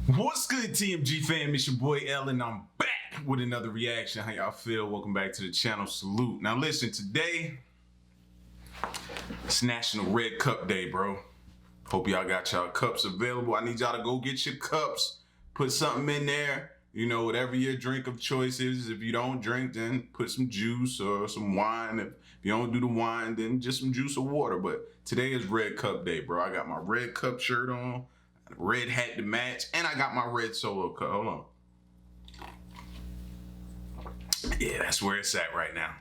What's good, TMG fam? It's your boy L, and I'm back with another reaction. How y'all feel? Welcome back to the channel. Salute. Now listen, today it's National Red Cup Day, bro. Hope y'all got y'all cups available. I need y'all to go get your cups, put something in there. You know, whatever your drink of choice is. If you don't drink, then put some juice or some wine. If you don't do the wine, then just some juice or water. But today is Red Cup Day, bro. I got my Red Cup shirt on, red hat to match, and I got my red Solo cup. Hold on. Yeah, that's where it's at right now.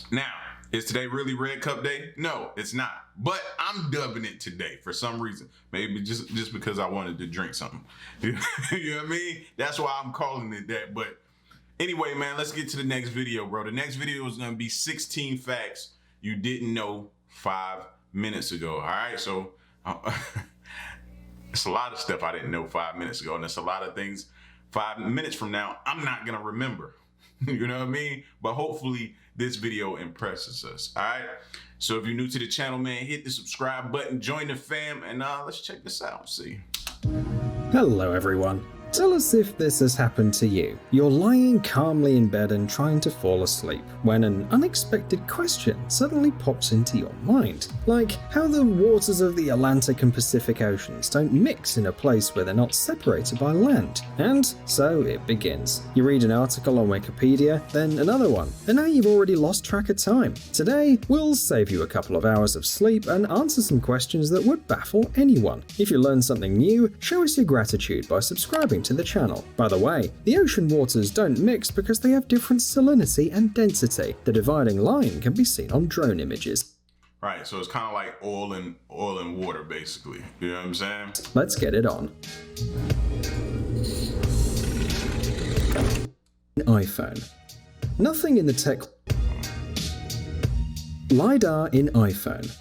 Now, is today really Red Cup Day? No, it's not. But I'm dubbing it today for some reason. Maybe just because I wanted to drink something. You know what I mean? That's why I'm calling it that. But anyway, man, let's get to the next video, bro. The next video is going to be 16 facts you didn't know 5 minutes ago. All right, so it's a lot of stuff I didn't know 5 minutes ago, and it's a lot of things 5 minutes from now I'm not gonna remember. You know what I mean? But hopefully this video impresses us. All right, so if you're new to the channel, man, hit the subscribe button, join the fam, and let's check this out. See. Hello everyone. Tell us if this has happened to you. You're lying calmly in bed and trying to fall asleep when an unexpected question suddenly pops into your mind, like how the waters of the Atlantic and Pacific Oceans don't mix in a place where they're not separated by land. And so it begins. You read an article on Wikipedia, then another one, and now you've already lost track of time. Today, we'll save you a couple of hours of sleep and answer some questions that would baffle anyone. If you learn something new, show us your gratitude by subscribing to the channel. By the way, the ocean waters don't mix because they have different salinity and density. The dividing line can be seen on drone images. Right, so it's kind of like oil and water, basically. You know what I'm saying? Let's get it on. iPhone. Nothing in the tech... LiDAR in iPhone.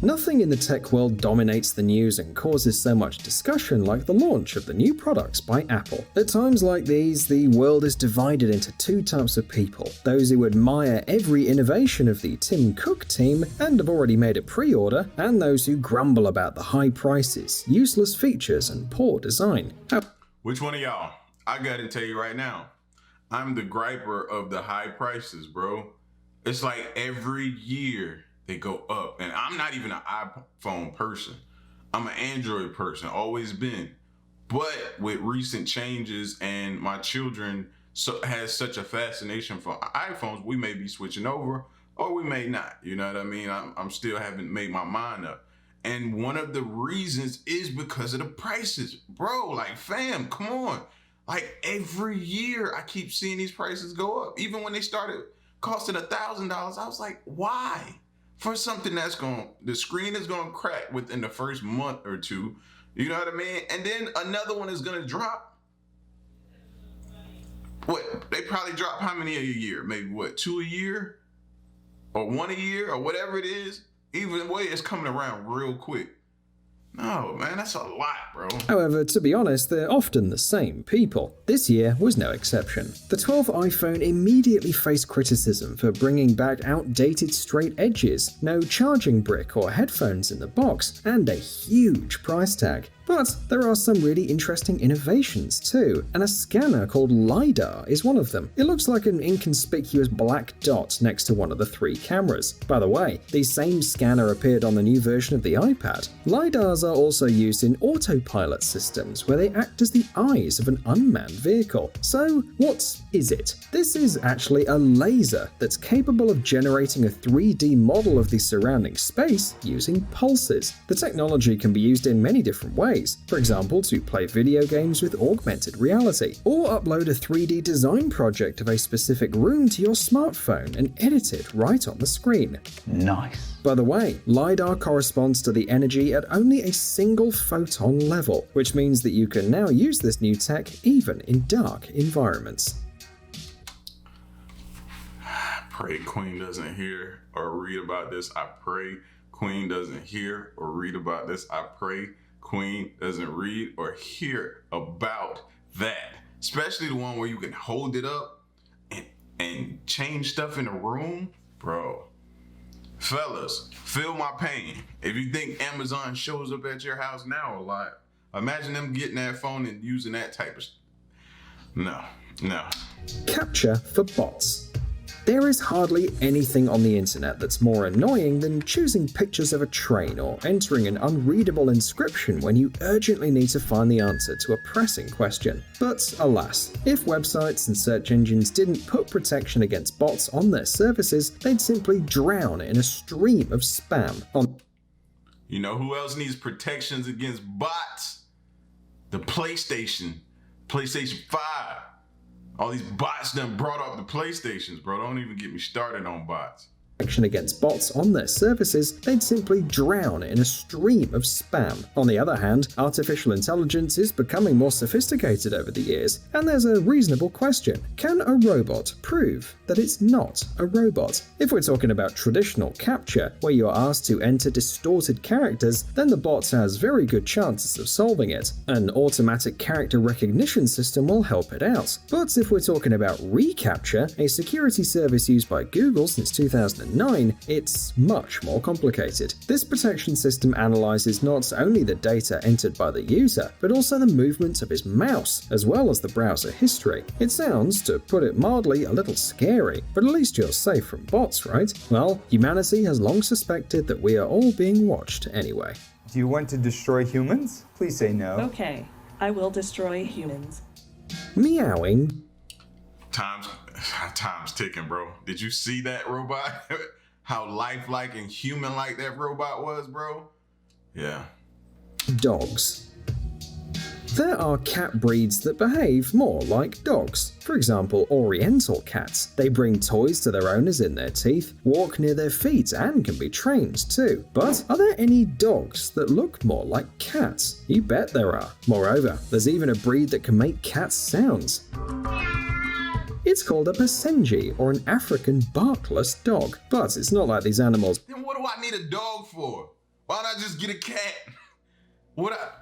Nothing in the tech world dominates the news and causes so much discussion like the launch of the new products by Apple. At times like these, the world is divided into two types of people: those who admire every innovation of the Tim Cook team and have already made a pre-order, and those who grumble about the high prices, useless features, and poor design. Which one of y'all? I gotta tell you right now, I'm the griper of the high prices, bro. It's like every year they go up, and I'm not even an iPhone person. I'm an Android person, always been. But with recent changes and my children has such a fascination for iPhones, we may be switching over or we may not. You know what I mean? I'm still haven't made my mind up. And one of the reasons is because of the prices. Bro, like fam, come on. Like every year I keep seeing these prices go up. Even when they started costing $1,000, I was like, why? For something that's the screen is gonna crack within the first month or two, you know what I mean? And then another one is gonna drop. What, they probably drop how many a year? Maybe what, 2 a year? Or 1 a year, or whatever it is? Either way, it's coming around real quick. No, man, that's a lot, bro. However, to be honest, they're often the same people. This year was no exception. The 12th iPhone immediately faced criticism for bringing back outdated straight edges, no charging brick or headphones in the box, and a huge price tag. But there are some really interesting innovations too, and a scanner called LiDAR is one of them. It looks like an inconspicuous black dot next to one of the 3 cameras. By the way, the same scanner appeared on the new version of the iPad. LiDARs are also used in autopilot systems, where they act as the eyes of an unmanned vehicle. So what is it? This is actually a laser that's capable of generating a 3D model of the surrounding space using pulses. The technology can be used in many different ways. For example, to play video games with augmented reality, or upload a 3D design project of a specific room to your smartphone and edit it right on the screen. Nice. By the way, LiDAR corresponds to the energy at only a single photon level, which means that you can now use this new tech even in dark environments. Pray Queen doesn't hear or read about this. I pray Queen doesn't hear or read about this. I pray Queen doesn't read or hear about that. Especially the one where you can hold it up and change stuff in the room. Bro, fellas, feel my pain. If you think Amazon shows up at your house now a lot, Imagine them getting that phone and using that type of. No. Capture for bots. There is hardly anything on the internet that's more annoying than choosing pictures of a train or entering an unreadable inscription when you urgently need to find the answer to a pressing question. But alas, if websites and search engines didn't put protection against bots on their services, they'd simply drown in a stream of spam. You know who else needs protections against bots? The PlayStation 5. All these bots done brought up the PlayStations, bro. Don't even get me started on bots. Against bots on their services, they'd simply drown in a stream of spam. On the other hand, artificial intelligence is becoming more sophisticated over the years, and there's a reasonable question. Can a robot prove that it's not a robot? If we're talking about traditional capture, where you are asked to enter distorted characters, then the bot has very good chances of solving it. An automatic character recognition system will help it out. But if we're talking about reCAPTCHA, a security service used by Google since 2009, it's much more complicated. This protection system analyzes not only the data entered by the user, but also the movements of his mouse, as well as the browser history. It sounds, to put it mildly, a little scary, but at least you're safe from bots, right? Well, humanity has long suspected that we are all being watched anyway. Do you want to destroy humans? Please say no. Okay, I will destroy humans. Meowing. Time's ticking, bro. Did you see that robot? How lifelike and human-like that robot was, bro? Yeah. Dogs. There are cat breeds that behave more like dogs. For example, Oriental cats. They bring toys to their owners in their teeth, walk near their feet, and can be trained too. But are there any dogs that look more like cats? You bet there are. Moreover, there's even a breed that can make cat sounds. It's called a Basenji, or an African barkless dog. But it's not like these animals. Then what do I need a dog for? Why don't I just get a cat?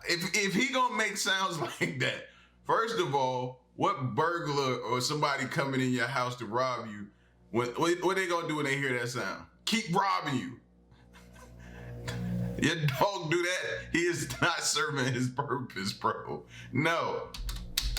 If he gonna make sounds like that, first of all, what burglar or somebody coming in your house to rob you, what they gonna do when they hear that sound? Keep robbing you. Your dog do that, he is not serving his purpose, bro. No.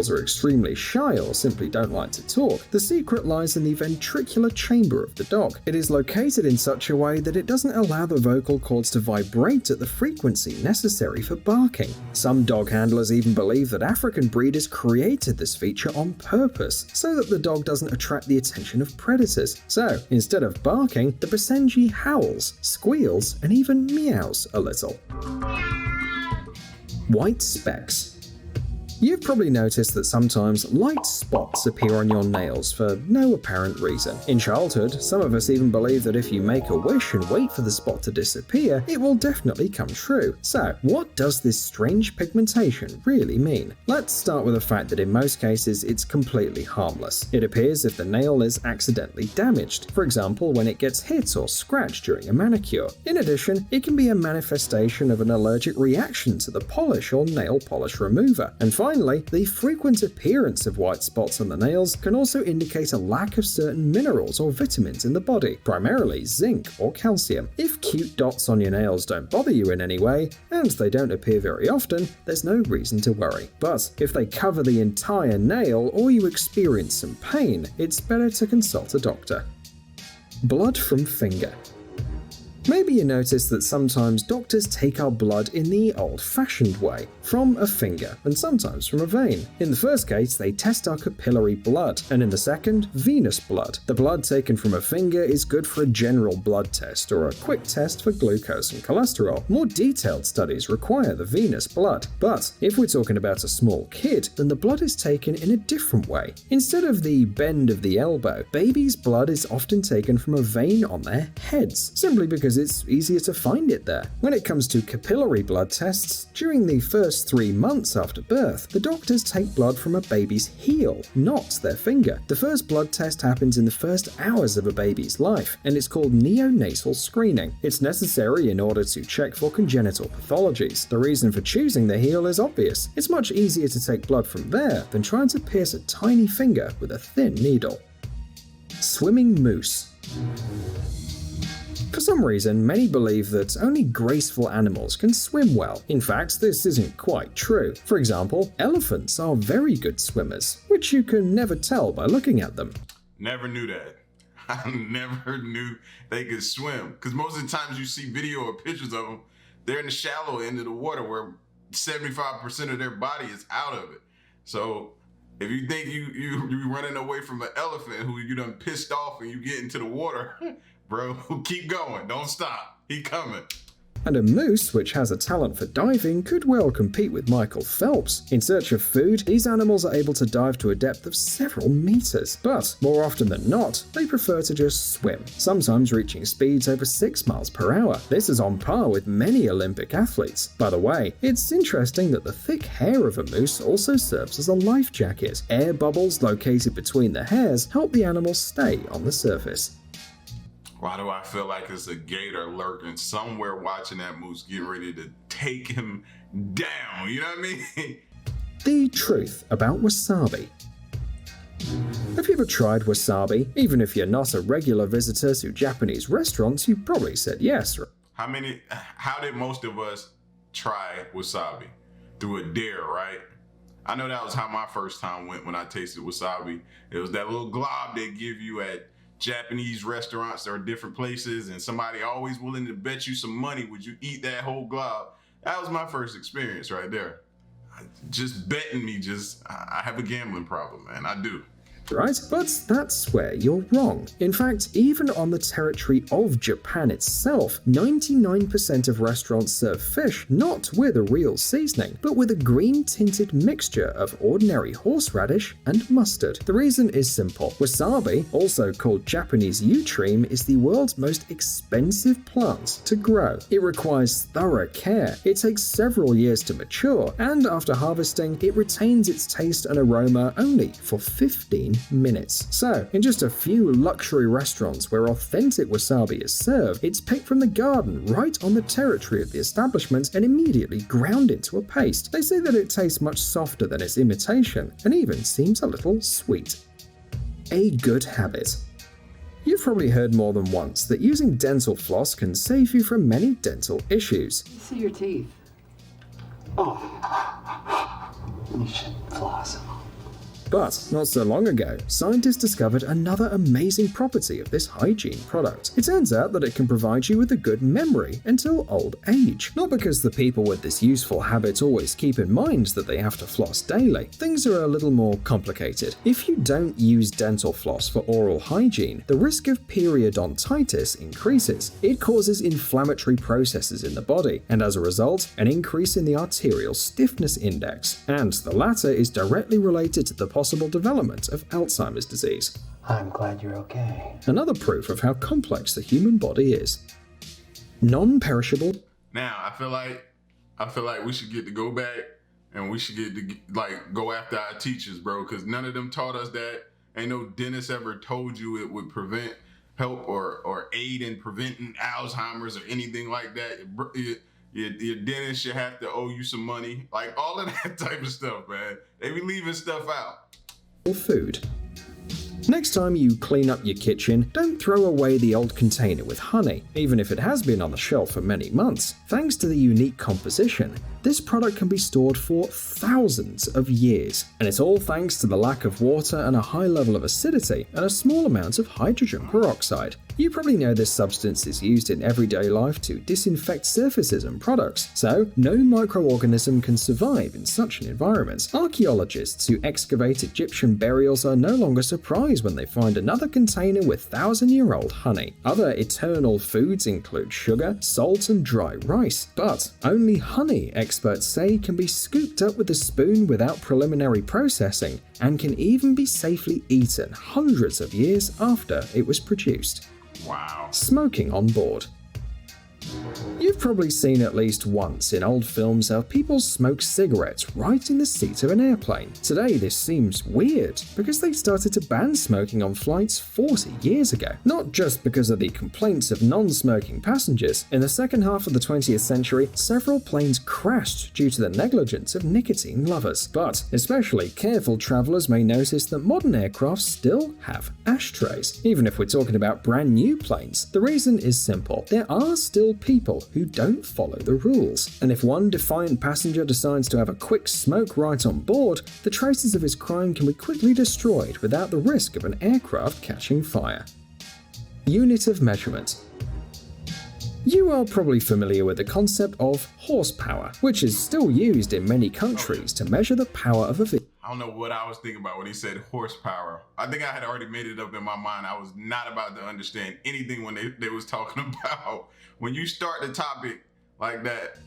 Are extremely shy or simply don't like to talk, the secret lies in the ventricular chamber of the dog. It is located in such a way that it doesn't allow the vocal cords to vibrate at the frequency necessary for barking. Some dog handlers even believe that African breeders created this feature on purpose, so that the dog doesn't attract the attention of predators. So, instead of barking, the Basenji howls, squeals, and even meows a little. White specks. You've probably noticed that sometimes light spots appear on your nails for no apparent reason. In childhood, some of us even believe that if you make a wish and wait for the spot to disappear, it will definitely come true. So, what does this strange pigmentation really mean? Let's start with the fact that in most cases it's completely harmless. It appears if the nail is accidentally damaged, for example when it gets hit or scratched during a manicure. In addition, it can be a manifestation of an allergic reaction to the polish or nail polish remover. And finally, the frequent appearance of white spots on the nails can also indicate a lack of certain minerals or vitamins in the body, primarily zinc or calcium. If cute dots on your nails don't bother you in any way, and they don't appear very often, there's no reason to worry. But if they cover the entire nail or you experience some pain, it's better to consult a doctor. Blood from finger. Maybe you notice that sometimes doctors take our blood in the old-fashioned way, from a finger and sometimes from a vein. In the first case, they test our capillary blood, and in the second, venous blood. The blood taken from a finger is good for a general blood test or a quick test for glucose and cholesterol. More detailed studies require the venous blood. But if we're talking about a small kid, then the blood is taken in a different way. Instead of the bend of the elbow, babies' blood is often taken from a vein on their heads, simply because it's easier to find it there. When it comes to capillary blood tests, during the first 3 months after birth, the doctors take blood from a baby's heel, not their finger. The first blood test happens in the first hours of a baby's life, and it's called neonatal screening. It's necessary in order to check for congenital pathologies. The reason for choosing the heel is obvious. It's much easier to take blood from there than trying to pierce a tiny finger with a thin needle. Swimming moose. For some reason, many believe that only graceful animals can swim well. In fact, this isn't quite true. For example, elephants are very good swimmers, which you can never tell by looking at them. Never knew that. I never knew they could swim. Because most of the times you see video or pictures of them, they're in the shallow end of the water where 75% of their body is out of it. So if you think you running away from an elephant who you done pissed off and you get into the water, bro, keep going. Don't stop. He coming. And a moose, which has a talent for diving, could well compete with Michael Phelps. In search of food, these animals are able to dive to a depth of several meters. But more often than not, they prefer to just swim, sometimes reaching speeds over 6 miles per hour. This is on par with many Olympic athletes. By the way, it's interesting that the thick hair of a moose also serves as a life jacket. Air bubbles located between the hairs help the animal stay on the surface. Why do I feel like it's a gator lurking somewhere watching that moose getting ready to take him down? You know what I mean? The truth about wasabi. Have you ever tried wasabi? Even if you're not a regular visitor to Japanese restaurants, you probably said yes. How did most of us try wasabi? Through a dare, right? I know that was how my first time went when I tasted wasabi. It was that little glob they give you at Japanese restaurants or different places, and somebody always willing to bet you some money. Would you eat that whole glob? That was my first experience right there. Just betting me, I have a gambling problem, man. I do. Right? But that's where you're wrong. In fact, even on the territory of Japan itself, 99% of restaurants serve fish not with a real seasoning, but with a green-tinted mixture of ordinary horseradish and mustard. The reason is simple. Wasabi, also called Japanese yutream, is the world's most expensive plant to grow. It requires thorough care, it takes several years to mature, and after harvesting, it retains its taste and aroma only for 15 minutes. So, in just a few luxury restaurants where authentic wasabi is served, it's picked from the garden right on the territory of the establishment and immediately ground into a paste. They say that it tastes much softer than its imitation and even seems a little sweet. A good habit. You've probably heard more than once that using dental floss can save you from many dental issues. See your teeth. Oh, you should floss. But not so long ago, scientists discovered another amazing property of this hygiene product. It turns out that it can provide you with a good memory until old age. Not because the people with this useful habit always keep in mind that they have to floss daily. Things are a little more complicated. If you don't use dental floss for oral hygiene, the risk of periodontitis increases. It causes inflammatory processes in the body, and as a result, an increase in the arterial stiffness index. And the latter is directly related to the possible development of Alzheimer's disease. I'm glad you're okay. Another proof of how complex the human body is. Non-perishable. Now, I feel like we should get to go back and we should get to go after our teachers, bro, because none of them taught us that. Ain't no dentist ever told you it would help or aid in preventing Alzheimer's or anything like that. Your dentist should have to owe you some money. Like all of that type of stuff, man. They be leaving stuff out. Food. Next time you clean up your kitchen, don't throw away the old container with honey, even if it has been on the shelf for many months. Thanks to the unique composition, this product can be stored for thousands of years, and it's all thanks to the lack of water and a high level of acidity and a small amount of hydrogen peroxide. You probably know this substance is used in everyday life to disinfect surfaces and products, so no microorganism can survive in such an environment. Archaeologists who excavate Egyptian burials are no longer surprised when they find another container with 1,000-year-old honey. Other eternal foods include sugar, salt, and dry rice, but only honey, experts say, can be scooped up with a spoon without preliminary processing and can even be safely eaten hundreds of years after it was produced. Wow. Smoking on board. You You've probably seen at least once in old films how people smoke cigarettes right in the seat of an airplane. Today this seems weird because they started to ban smoking on flights 40 years ago. Not just because of the complaints of non-smoking passengers. In the second half of the 20th century, several planes crashed due to the negligence of nicotine lovers. But especially careful travelers may notice that modern aircraft still have ashtrays. Even if we're talking about brand new planes, the reason is simple. There are still people who don't follow the rules. And if one defiant passenger decides to have a quick smoke right on board, the traces of his crime can be quickly destroyed without the risk of an aircraft catching fire. Unit of measurement. You are probably familiar with the concept of horsepower, which is still used in many countries to measure the power of a vehicle. I don't know what I was thinking about when he said horsepower. I think I had already made it up in my mind. I was not about to understand anything when they was talking about. When you start the topic like that,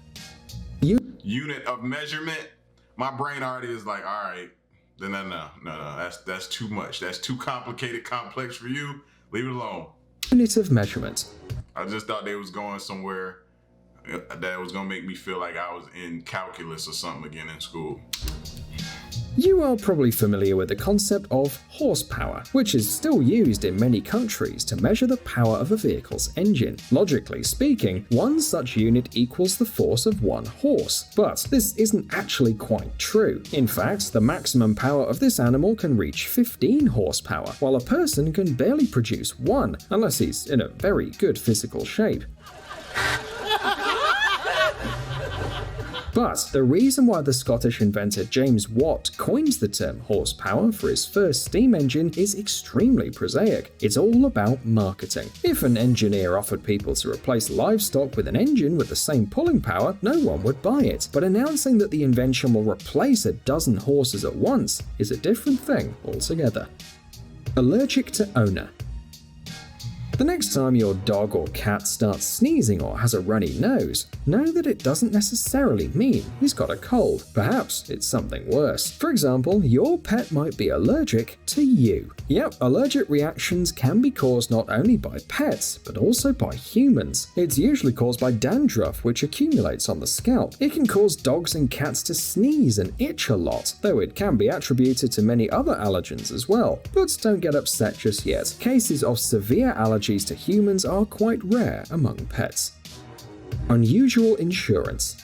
unit of measurement, my brain already is like, all right, no, that's too much. That's too complicated, complex for you. Leave it alone. Unit of measurement. I just thought they was going somewhere that was gonna make me feel like I was in calculus or something again in school. You are probably familiar with the concept of horsepower, which is still used in many countries to measure the power of a vehicle's engine. Logically speaking, one such unit equals the force of one horse. But this isn't actually quite true. In fact, the maximum power of this animal can reach 15 horsepower, while a person can barely produce one, unless he's in a very good physical shape. But the reason why the Scottish inventor James Watt coined the term horsepower for his first steam engine is extremely prosaic. It's all about marketing. If an engineer offered people to replace livestock with an engine with the same pulling power, no one would buy it. But announcing that the invention will replace a dozen horses at once is a different thing altogether. Allergic to owner. The next time your dog or cat starts sneezing or has a runny nose, know that it doesn't necessarily mean he's got a cold. Perhaps it's something worse. For example, your pet might be allergic to you. Yep, allergic reactions can be caused not only by pets, but also by humans. It's usually caused by dandruff, which accumulates on the scalp. It can cause dogs and cats to sneeze and itch a lot, though it can be attributed to many other allergens as well. But don't get upset just yet. Cases of severe allergies to humans are quite rare among pets. Unusual insurance.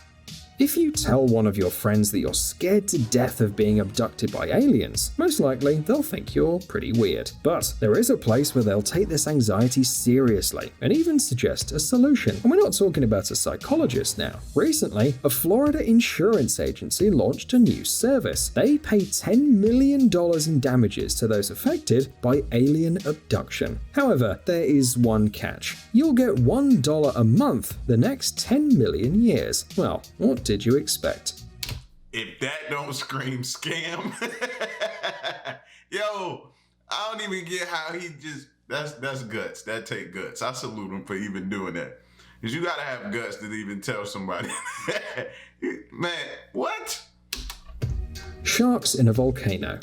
If you tell one of your friends that you're scared to death of being abducted by aliens, most likely they'll think you're pretty weird. But there is a place where they'll take this anxiety seriously and even suggest a solution. And we're not talking about a psychologist now. Recently, a Florida insurance agency launched a new service. They pay $10 million in damages to those affected by alien abduction. However, there is one catch. You'll get $1 a month the next 10 million years. Well, what did you expect? If that don't scream scam, yo, I don't even get how he just, that's guts. That take guts. I salute him for even doing that. Because you gotta have guts to even tell somebody. Man, what? Sharks in a volcano.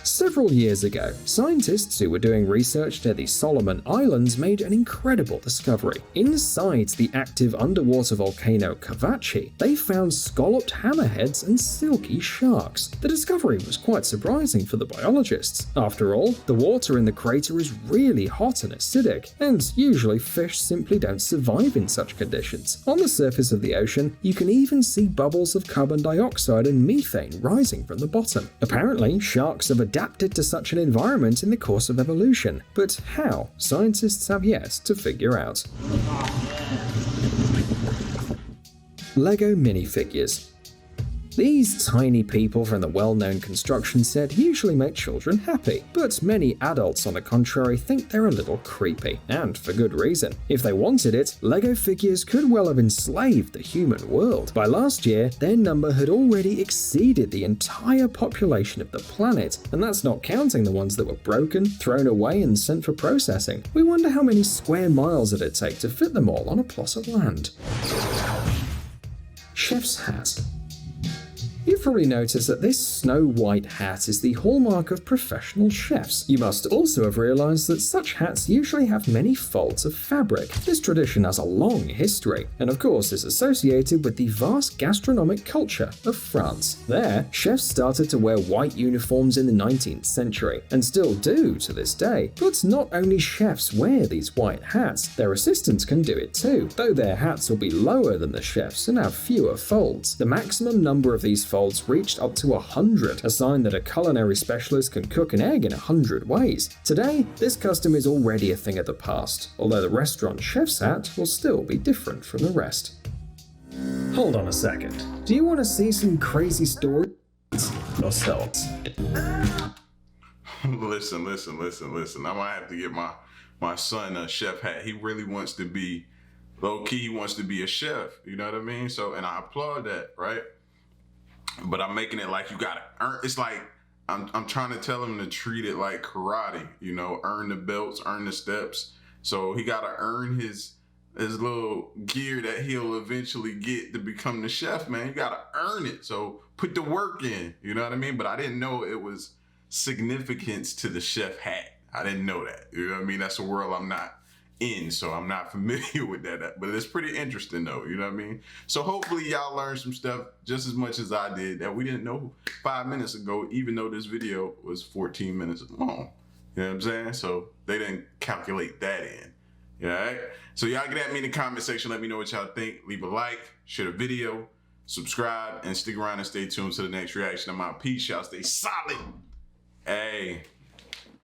Several years ago, scientists who were doing research near the Solomon Islands made an incredible discovery. Inside the active underwater volcano Kavachi, they found scalloped hammerheads and silky sharks. The discovery was quite surprising for the biologists. After all, the water in the crater is really hot and acidic, and usually fish simply don't survive in such conditions. On the surface of the ocean, you can even see bubbles of carbon dioxide and methane rising from the bottom. Apparently, sharks have adapted to such an environment in the course of evolution, but how? Scientists have yet to figure out. Lego minifigures. These tiny people from the well-known construction set usually make children happy, but many adults on the contrary think they're a little creepy, and for good reason. If they wanted it, Lego figures could well have enslaved the human world. By last year, their number had already exceeded the entire population of the planet, and that's not counting the ones that were broken, thrown away, and sent for processing. We wonder how many square miles it'd take to fit them all on a plot of land. Chef's hat. You've You've probably noticed that this snow white hat is the hallmark of professional chefs. You must also have realized that such hats usually have many folds of fabric. This tradition has a long history, and of course is associated with the vast gastronomic culture of France. There, chefs started to wear white uniforms in the 19th century, and still do to this day. But not only chefs wear these white hats, their assistants can do it too, though their hats will be lower than the chefs and have fewer folds. The maximum number of these folds reached up to 100, a sign that a culinary specialist can cook an egg in 100 ways. Today, this custom is already a thing of the past, although the restaurant chef's hat will still be different from the rest. Hold on a second. Do you want to see some crazy stories yourselves? Listen. I might have to get my son a chef hat. He really wants to be, low key, he wants to be a chef. You know what I mean? So, and I applaud that, right? But I'm making it like you gotta earn. It's like I'm trying to tell him to treat it like karate. You know, earn the belts, earn the steps. So he gotta earn his little gear that he'll eventually get to become the chef. Man, you gotta earn it. So put the work in. You know what I mean? But I didn't know it was significance to the chef hat. I didn't know that. You know what I mean? That's a world I'm not in, so I'm not familiar with that. But it's pretty interesting though, you know what I mean? So hopefully y'all learned some stuff just as much as I did that we didn't know 5 minutes ago, even though this video was 14 minutes long. You know what I'm saying? So they didn't calculate that in. All right? So y'all get at me in the comment section. Let me know what y'all think. Leave a like, share the video, subscribe, and stick around and stay tuned to the next reaction. I'm out. Peace. Y'all stay solid. Hey.